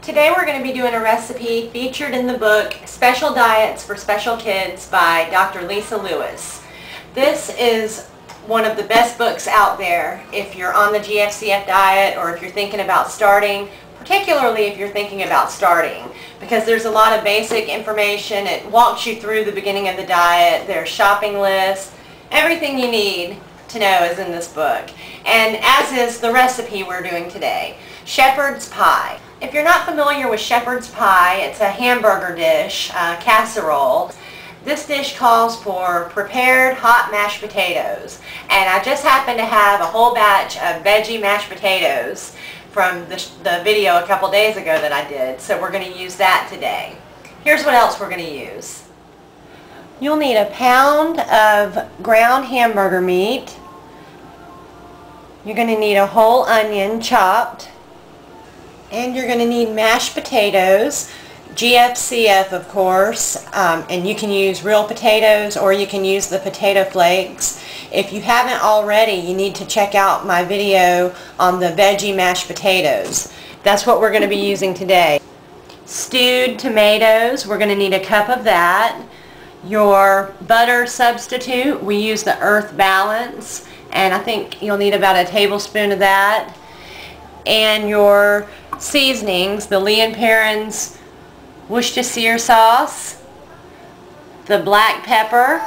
Today we're going to be doing a recipe featured in the book Special Diets for Special Kids by Dr. Lisa Lewis. This is one of the best books out there if you're on the GFCF diet or if you're thinking about starting, particularly if you're thinking about starting, because there's a lot of basic information. It walks you through the beginning of the diet. There's shopping lists. Everything you need to know is in this book, and as is the recipe we're doing today, shepherd's pie. If you're not familiar with shepherd's pie, it's a hamburger dish, casserole. This dish calls for prepared hot mashed potatoes, and I just happen to have a whole batch of veggie mashed potatoes from the video a couple days ago that I did, so we're going to use that today. Here's what else we're going to use. You'll need a pound of ground hamburger meat. You're going to need a whole onion chopped. And you're going to need mashed potatoes, GFCF of course, and you can use real potatoes or you can use the potato flakes. If you haven't already, you need to check out my video on the veggie mashed potatoes. That's what we're going to be using today. Stewed tomatoes, we're going to need a cup of that. Your butter substitute, we use the Earth Balance, and I think you'll need about a tablespoon of that. And your seasonings, the Lee & Perrins Worcestershire sauce, the black pepper,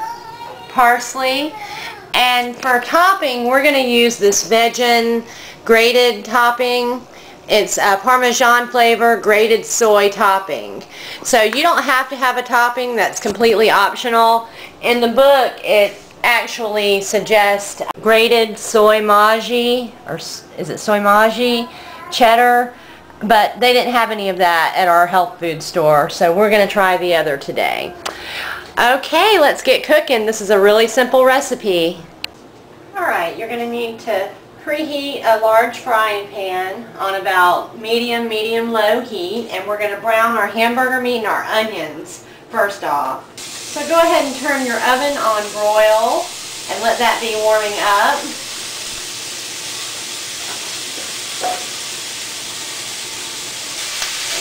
parsley, and for topping we're going to use this Veggen grated topping. It's a Parmesan flavor grated soy topping. So you don't have to have a topping, that's completely optional. In the book it actually suggests grated soy maji, or is it soy maji, cheddar, but they didn't have any of that at our health food store, so we're going to try the other today. Okay, let's get cooking. This is a really simple recipe. Alright, you're going to need to preheat a large frying pan on about medium-low heat, and we're going to brown our hamburger meat and our onions first off. So go ahead and turn your oven on broil and let that be warming up.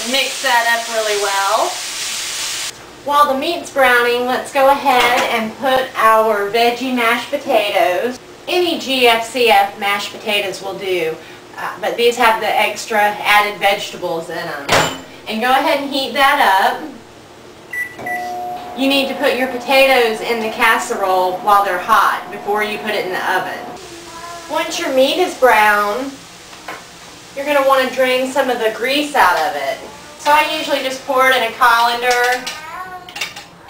And mix that up really well. While the meat's browning, let's go ahead and put our veggie mashed potatoes. Any GFCF mashed potatoes will do, but these have the extra added vegetables in them. And go ahead and heat that up. You need to put your potatoes in the casserole while they're hot before you put it in the oven. Once your meat is brown, you're going to want to drain some of the grease out of it. So I usually just pour it in a colander,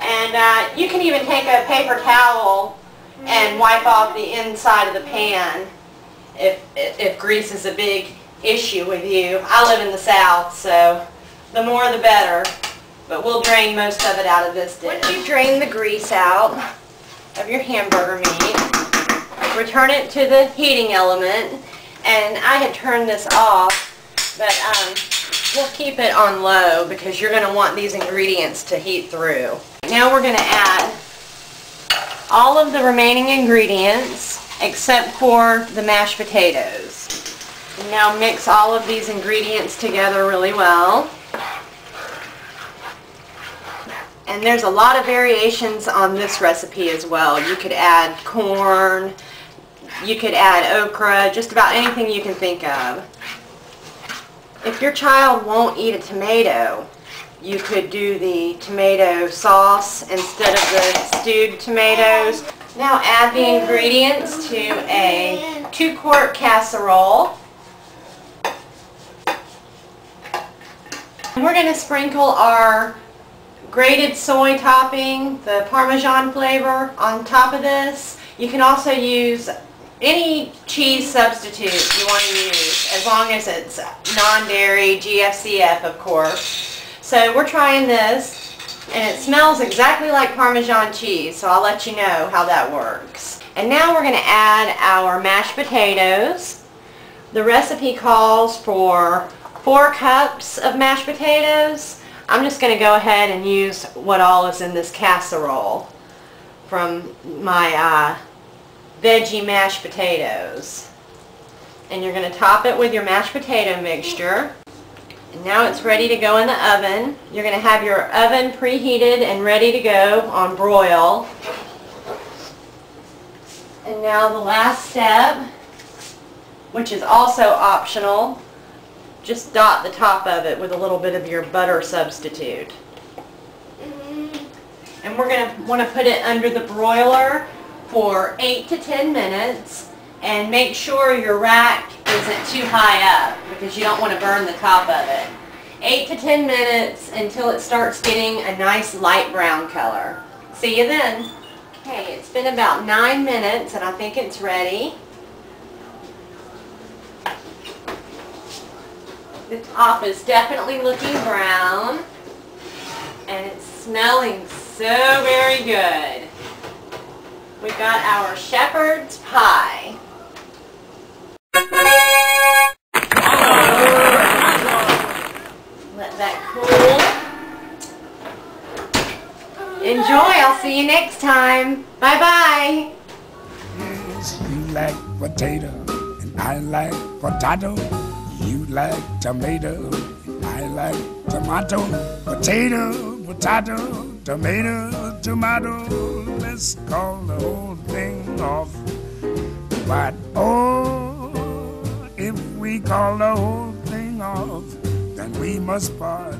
and you can even take a paper towel and wipe off the inside of the pan if grease is a big issue with you. I live in the South, so the more the better. But we'll drain most of it out of this dish. Once you drain the grease out of your hamburger meat, return it to the heating element. And I had turned this off, but we'll keep it on low because you're going to want these ingredients to heat through. Now we're going to add all of the remaining ingredients except for the mashed potatoes. And now mix all of these ingredients together really well. And there's a lot of variations on this recipe as well. You could add corn, you could add okra, just about anything you can think of. If your child won't eat a tomato, you could do the tomato sauce instead of the stewed tomatoes. Now add the ingredients to a 2-quart casserole. And we're going to sprinkle our grated soy topping, the Parmesan flavor, on top of this. You can also use any cheese substitute you want to use, as long as it's non-dairy, GFCF of course. So we're trying this, and it smells exactly like Parmesan cheese, so I'll let you know how that works. And now we're going to add our mashed potatoes. The recipe calls for 4 cups of mashed potatoes. I'm just going to go ahead and use what all is in this casserole from my veggie mashed potatoes. And you're going to top it with your mashed potato mixture. And now it's ready to go in the oven. You're going to have your oven preheated and ready to go on broil. And now the last step, which is also optional, just dot the top of it with a little bit of your butter substitute. And we're going to want to put it under the broiler for 8 to 10 minutes, and make sure your rack isn't too high up because you don't want to burn the top of it. 8 to 10 minutes until it starts getting a nice light brown color. See you then. Okay, it's been about 9 minutes and I think it's ready. The top is definitely looking brown and it's smelling so very good. We've got our shepherd's pie. Let that cool. Enjoy. I'll see you next time. Bye-bye. Yes, you like potato and I like potato. You like tomato and I like tomato. Potato, potato, tomato, tomato. Let's call the whole thing off. But oh, if we call the whole thing off, then we must part.